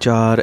4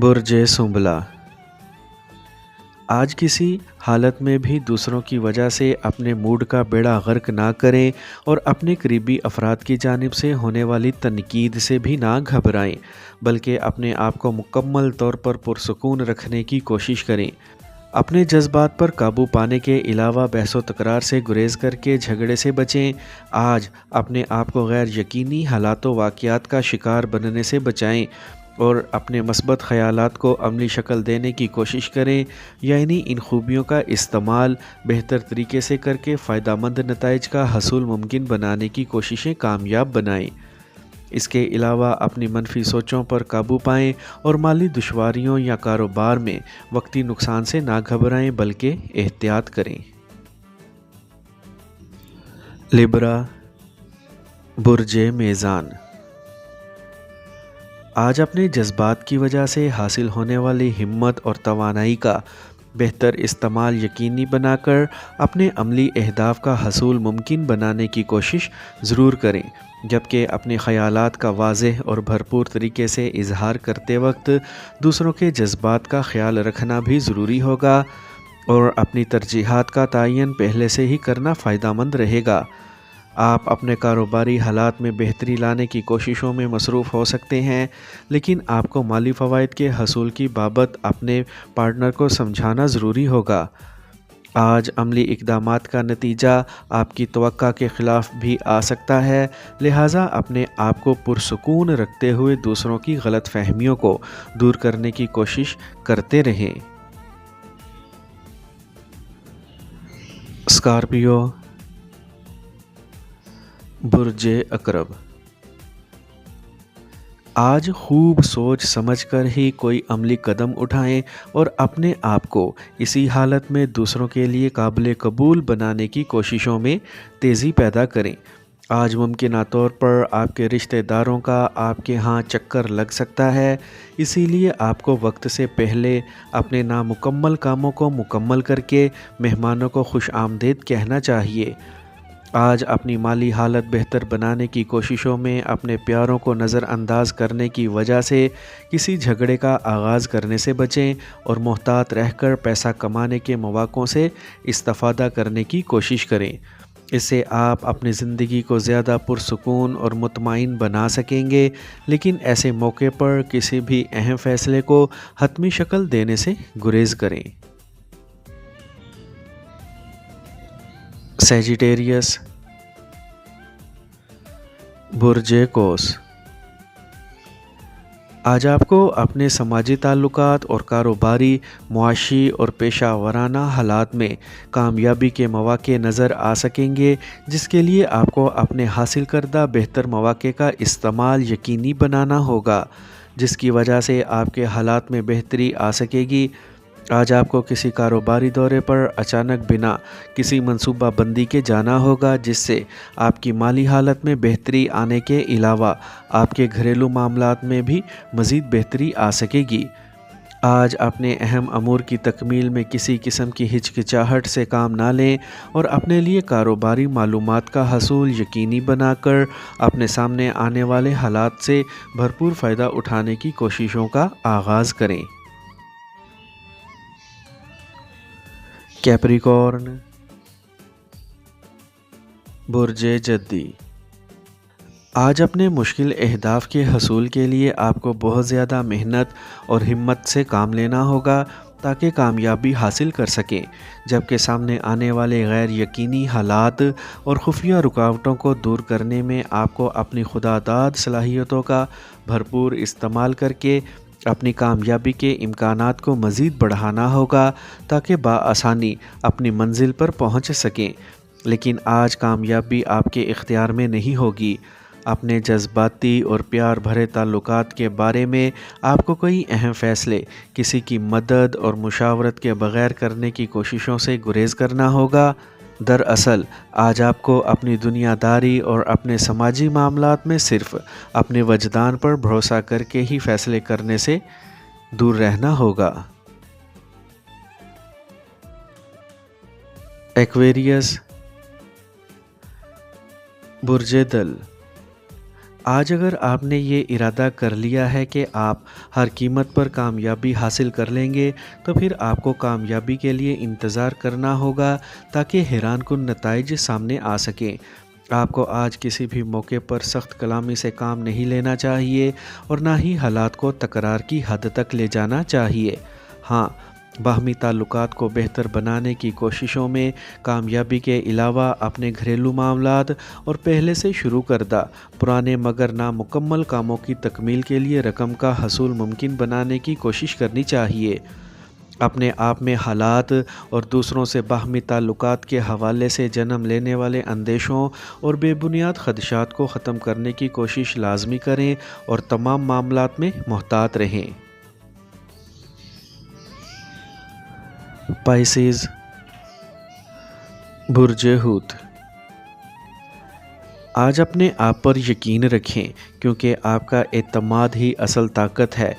برج سنبلہ، آج کسی حالت میں بھی دوسروں کی وجہ سے اپنے موڈ کا بیڑا غرق نہ کریں اور اپنے قریبی افراد کی جانب سے ہونے والی تنقید سے بھی نہ گھبرائیں، بلکہ اپنے آپ کو مکمل طور پر پرسکون رکھنے کی کوشش کریں۔ اپنے جذبات پر قابو پانے کے علاوہ بحث و تکرار سے گریز کر کے جھگڑے سے بچیں۔ آج اپنے آپ کو غیر یقینی حالات و واقعات کا شکار بننے سے بچائیں اور اپنے مثبت خیالات کو عملی شکل دینے کی کوشش کریں، یعنی ان خوبیوں کا استعمال بہتر طریقے سے کر کے فائدہ مند نتائج کا حصول ممکن بنانے کی کوششیں کامیاب بنائیں۔ اس کے علاوہ اپنی منفی سوچوں پر قابو پائیں اور مالی دشواریوں یا کاروبار میں وقتی نقصان سے نہ گھبرائیں بلکہ احتیاط کریں۔ لیبرا، برج میزان، آج اپنے جذبات کی وجہ سے حاصل ہونے والی ہمت اور توانائی کا بہتر استعمال یقینی بنا کر اپنے عملی اہداف کا حصول ممکن بنانے کی کوشش ضرور کریں، جبکہ اپنے خیالات کا واضح اور بھرپور طریقے سے اظہار کرتے وقت دوسروں کے جذبات کا خیال رکھنا بھی ضروری ہوگا اور اپنی ترجیحات کا تعین پہلے سے ہی کرنا فائدہ مند رہے گا۔ آپ اپنے کاروباری حالات میں بہتری لانے کی کوششوں میں مصروف ہو سکتے ہیں، لیکن آپ کو مالی فوائد کے حصول کی بابت اپنے پارٹنر کو سمجھانا ضروری ہوگا۔ آج عملی اقدامات کا نتیجہ آپ کی توقع کے خلاف بھی آ سکتا ہے، لہٰذا اپنے آپ کو پرسکون رکھتے ہوئے دوسروں کی غلط فہمیوں کو دور کرنے کی کوشش کرتے رہیں۔ اسکارپیو، برج عقرب، آج خوب سوچ سمجھ کر ہی کوئی عملی قدم اٹھائیں اور اپنے آپ کو اسی حالت میں دوسروں کے لیے قابل قبول بنانے کی کوششوں میں تیزی پیدا کریں۔ آج ممکنہ طور پر آپ کے رشتہ داروں کا آپ کے ہاں چکر لگ سکتا ہے، اسی لیے آپ کو وقت سے پہلے اپنے نامکمل کاموں کو مکمل کر کے مہمانوں کو خوش آمدید کہنا چاہیے۔ آج اپنی مالی حالت بہتر بنانے کی کوششوں میں اپنے پیاروں کو نظر انداز کرنے کی وجہ سے کسی جھگڑے کا آغاز کرنے سے بچیں اور محتاط رہ کر پیسہ کمانے کے مواقعوں سے استفادہ کرنے کی کوشش کریں۔ اس سے آپ اپنی زندگی کو زیادہ پرسکون اور مطمئن بنا سکیں گے، لیکن ایسے موقع پر کسی بھی اہم فیصلے کو حتمی شکل دینے سے گریز کریں۔ سیجیٹیریس، برج قوس، آج آپ کو اپنے سماجی تعلقات اور کاروباری، معاشی اور پیشہ ورانہ حالات میں کامیابی کے مواقع نظر آ سکیں گے، جس کے لیے آپ کو اپنے حاصل کردہ بہتر مواقع کا استعمال یقینی بنانا ہوگا، جس کی وجہ سے آپ کے حالات میں بہتری آ سکے گی۔ آج آپ کو کسی کاروباری دورے پر اچانک بنا کسی منصوبہ بندی کے جانا ہوگا، جس سے آپ کی مالی حالت میں بہتری آنے کے علاوہ آپ کے گھریلو معاملات میں بھی مزید بہتری آ سکے گی۔ آج اپنے اہم امور کی تکمیل میں کسی قسم کی ہچکچاہٹ سے کام نہ لیں اور اپنے لیے کاروباری معلومات کا حصول یقینی بنا کر اپنے سامنے آنے والے حالات سے بھرپور فائدہ اٹھانے کی کوششوں کا آغاز کریں۔ کیپریکارن، برج جدی، آج اپنے مشکل اہداف کے حصول کے لیے آپ کو بہت زیادہ محنت اور ہمت سے کام لینا ہوگا تاکہ کامیابی حاصل کر سکیں، جبکہ سامنے آنے والے غیر یقینی حالات اور خفیہ رکاوٹوں کو دور کرنے میں آپ کو اپنی خدا داد صلاحیتوں کا بھرپور استعمال کر کے اپنی کامیابی کے امکانات کو مزید بڑھانا ہوگا تاکہ بآسانی اپنی منزل پر پہنچ سکیں۔ لیکن آج کامیابی آپ کے اختیار میں نہیں ہوگی۔ اپنے جذباتی اور پیار بھرے تعلقات کے بارے میں آپ کو کوئی اہم فیصلے کسی کی مدد اور مشاورت کے بغیر کرنے کی کوششوں سے گریز کرنا ہوگا۔ دراصل آج آپ کو اپنی دنیا داری اور اپنے سماجی معاملات میں صرف اپنے وجدان پر بھروسہ کر کے ہی فیصلے کرنے سے دور رہنا ہوگا۔ ایکویریس، برج دل، آج اگر آپ نے یہ ارادہ کر لیا ہے کہ آپ ہر قیمت پر کامیابی حاصل کر لیں گے، تو پھر آپ کو کامیابی کے لیے انتظار کرنا ہوگا تاکہ حیران کن نتائج سامنے آ سکیں۔ آپ کو آج کسی بھی موقع پر سخت کلامی سے کام نہیں لینا چاہیے اور نہ ہی حالات کو تکرار کی حد تک لے جانا چاہیے۔ ہاں، باہمی تعلقات کو بہتر بنانے کی کوششوں میں کامیابی کے علاوہ اپنے گھریلو معاملات اور پہلے سے شروع کردہ پرانے مگر نامکمل کاموں کی تکمیل کے لیے رقم کا حصول ممکن بنانے کی کوشش کرنی چاہیے۔ اپنے آپ میں حالات اور دوسروں سے باہمی تعلقات کے حوالے سے جنم لینے والے اندیشوں اور بے بنیاد خدشات کو ختم کرنے کی کوشش لازمی کریں اور تمام معاملات میں محتاط رہیں۔ پائسیز، برج حوت۔ آج اپنے آپ پر یقین رکھیں کیونکہ آپ کا اعتماد ہی اصل طاقت ہے۔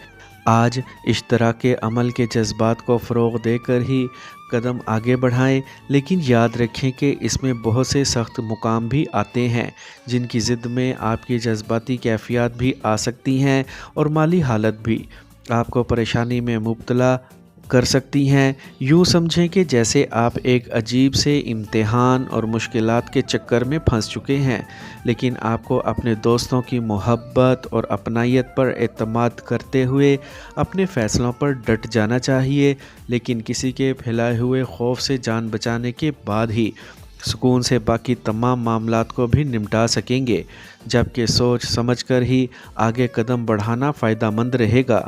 آج اشتراک عمل کے جذبات کو فروغ دے کر ہی قدم آگے بڑھائیں، لیکن یاد رکھیں کہ اس میں بہت سے سخت مقام بھی آتے ہیں جن کی ضد میں آپ کی جذباتی کیفیات بھی آ سکتی ہیں اور مالی حالت بھی آپ کو پریشانی میں مبتلا کر سکتی ہیں۔ یوں سمجھیں کہ جیسے آپ ایک عجیب سے امتحان اور مشکلات کے چکر میں پھنس چکے ہیں، لیکن آپ کو اپنے دوستوں کی محبت اور اپنائیت پر اعتماد کرتے ہوئے اپنے فیصلوں پر ڈٹ جانا چاہیے، لیکن کسی کے پھیلائے ہوئے خوف سے جان بچانے کے بعد ہی سکون سے باقی تمام معاملات کو بھی نمٹا سکیں گے، جبکہ سوچ سمجھ کر ہی آگے قدم بڑھانا فائدہ مند رہے گا۔